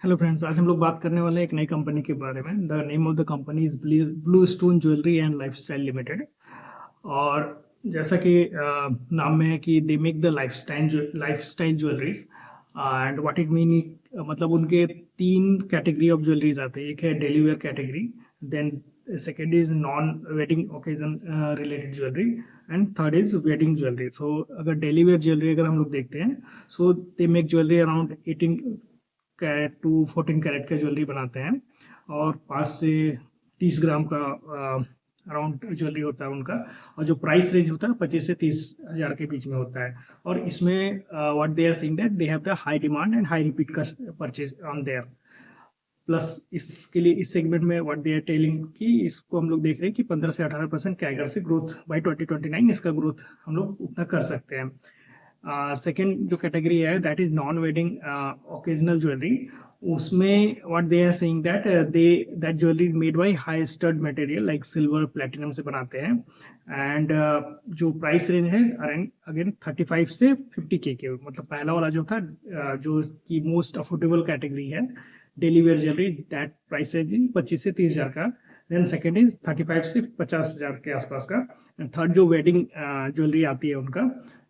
Hello friends, आज हम लोग बात करने वाले हैं एक नई कंपनी के बारे में। The name of the company is blue stone jewellery and lifestyle limited. और जैसा कि नाम में है कि they make the lifestyle jewelleries. And what it mean, मतलब उनके तीन कैटेगरी ऑफ ज्वेलरीज आते हैं। एक है daily wear category, then second is non wedding occasion related jewellery, and third is wedding jewellery. So अगर डेली वेयर ज्वेलरी अगर हम लोग देखते हैं, so they make jewellery around 18 carat to 14 carat का ज्वेलरी बनाते हैं, और 5 से 30 ग्राम का अराउंड ज्वेलरी होता है उनका। और जो प्राइस रेंज होता है 25 से 30 हज़ार के बीच में होता है। और इसमें what they are saying that they have the high demand and high repeat purchase on there. Plus इसके लिए इस सेगमेंट में व्हाट दे आर टेलिंग कि इसको हम लोग देख रहे हैं कि 15 से 18% कैगर से ग्रोथ बाय 2029 इसका ग्रोथ हम लोग उतना कर सकते हैं। सेकेंड जो कैटेगरी है that is non wedding occasional jewellery. उसमें what they are saying that they that jewellery made by high stud material like silver platinum से बनाते हैं। एंड जो प्राइस रेंज है अगेन 35 से 50K के, मतलब पहला वाला जो था जो कि मोस्ट अफोर्डेबल कैटेगरी है daily wear jewellery, that price range 25 से 30 हज़ार का। देन सेकेंड इज 35 से 50 हज़ार के आसपास का। एंड थर्ड जो वेडिंग ज्वेलरी आती है उनका,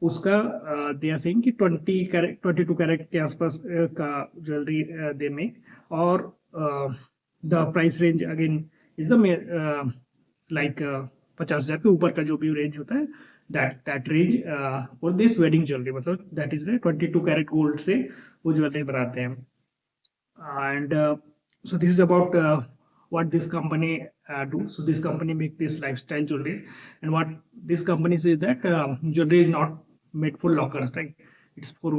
उसका दे आर सेइंग कि 22 कैरेट के आसपास का ज्वेलरी दे मेक। और the price range again is the like 50 हज़ार के ऊपर का जो भी रेंज होता है, that range for this wedding jewellery, मतलब दैट इज 22 कैरेट गोल्ड से वो ज्वेलरी बनाते हैं। And so this is about what this company do. So this company make this lifestyle jewelries, and what this company says that jewelry is not made for lockers, right? It's for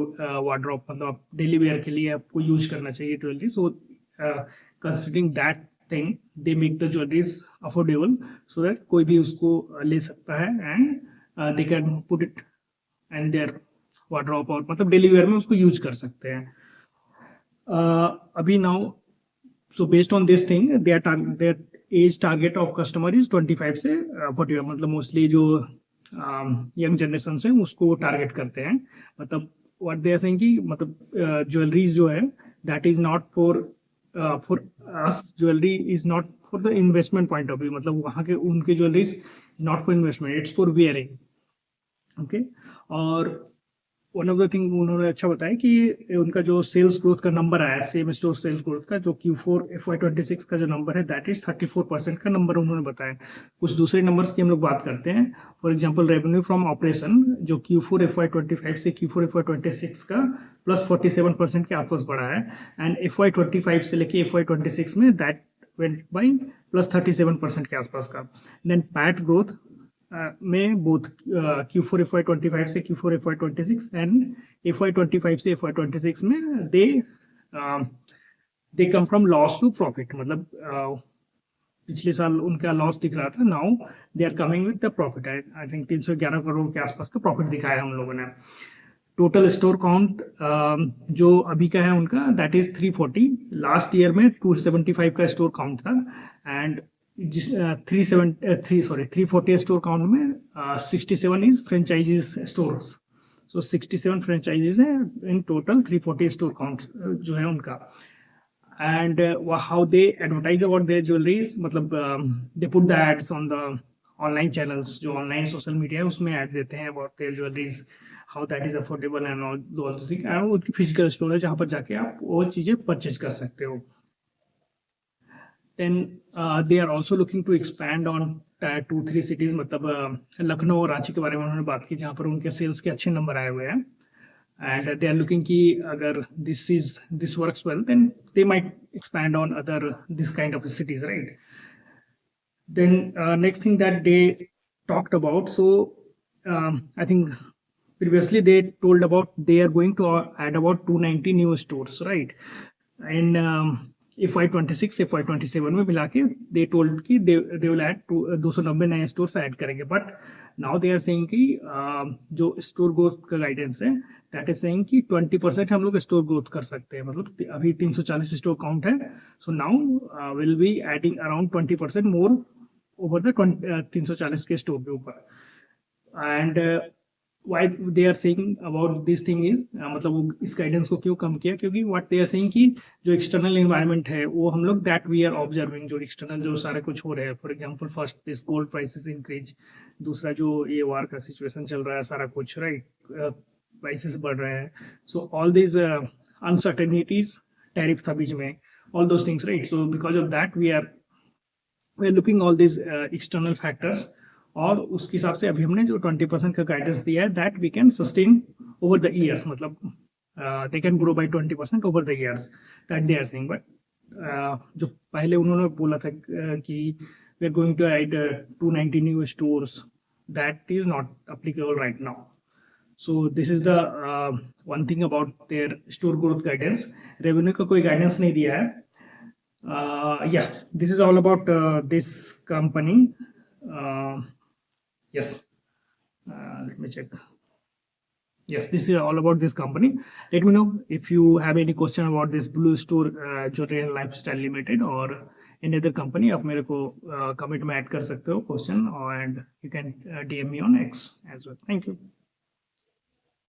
wardrobe, मतलब आप daily wear के लिए आपको use करना चाहिए jewelry. So considering that thing, they make the jewelries affordable so that कोई भी उसको ले सकता है, and they can put it in their wardrobe, और मतलब daily wear में उसको use कर सकते हैं। अभी now, so based on this thing, their age target of customer is 25 से 40, मतलब मोस्टली जो यंग जनरेशन से उसको टारगेट करते हैं। मतलब व्हाट दे आर सेइंग कि मतलब ज्वेलरीज जो है that is not for for us, jewellery is not for the investment point of view, मतलब वहाँ के उनके jewelleries not for investment, it's for wearing. Okay. और वन ऑफ द थिंग उन्होंने अच्छा बताया कि उनका जो सेल्स ग्रोथ का नंबर आया, सेम स्टोर सेल्स ग्रोथ का जो Q4 FY26 का जो नंबर है दैट इज 34% का नंबर उन्होंने बताया। कुछ दूसरे नंबर्स की हम लोग बात करते हैं। For example revenue from operation जो Q4 FY25 से Q4 FY26 का प्लस 47% के आसपास बढ़ा है, एंड FY25 से लेके FY26 में दैट वेंट बाई प्लस 37% के आसपास का। देन पैट ग्रोथ में बोथ Q4 FY25 से Q4 FY26 एंड FY25 से FY26 में they come from loss to profit, मतलब पिछले साल उनका लॉस दिख रहा था, now they are coming with the profit. I think 311 crore के आसपास का प्रॉफिट दिखाया उन लोगों ने। टोटल स्टोर काउंट जो अभी का है उनका दैट इज 340। लास्ट ईयर में 275 का स्टोर काउंट था, एंड जिस 340 स्टोर काउंट में 67 is franchisees stores. So 67 franchisees है इन टोटल 340 स्टोर काउंट जो है उनका। And how they advertise about their jewelleries, मतलब they put the ads on the online channels, जो ऑनलाइन सोशल मीडिया है उसमें ऐड देते हैं about their jewelleries, how that is affordable and all those things. And उनकी physical store है जहाँ पर जाके आप वो चीज़ें परचेज कर सकते हो। Then they are also looking to expand on Tier 2-3 cities, मतलब लखनऊ और रांची के बारे में उन्होंने बात की जहाँ पर उनके सेल्स के अच्छे नंबर आए हुए हैं। एंड दे आर लुकिंग कि अगर this works well then they might expand on other this kind of cities, right? Then next thing that they talked about, so I think previously they told about they are going to add about 290 new stores, right? And FY26 FY27 में मिला के they told कि they will add 290 नए stores add करेंगे। But now they are saying कि जो store growth का guidance है दैट इज सेइंग कि 20% हम लोग स्टोर ग्रोथ कर सकते हैं, मतलब अभी 340 स्टोर काउंट है, so now will be adding around 20% more over the 340 के स्टोर के ऊपर। And why they are saying about this thing is मतलब वो इस गाइडेंस को क्यों कम किया, क्योंकि what they are saying कि जो एक्सटर्नल एनवायरनमेंट है वो हम लोग दैट वी आर ऑब्जर्विंग, जो एक्सटर्नल जो सारे कुछ हो रहे हैं, for example first this gold prices increase, दूसरा जो ये वार का सिचुएशन चल रहा है सारा कुछ, राइट, प्राइसेस बढ़ रहे हैं, so all this uncertainties, tariff था बीच में, all those things, right, so because of that we are looking all this external factors, और उसके हिसाब से अभी हमने जो 20% का गाइडेंस दिया है that we can sustain over the years, मतलब they can grow by 20% over the years, that they are saying. But जो पहले उन्होंने बोला था कि we are going to add 290 new stores, that is not applicable right now. So this is the one thing about their store growth guidance. Revenue का कोई guidance नहीं दिया है। Yeah, this is all about this company. Yes, let me check. Yes, this is all about this company. Let me know if you have any question about this Blue Store Jewelry and Lifestyle Limited or any other company. आप मेरे को comment में add कर सकते हो question, and you can DM me on X as well. Thank you.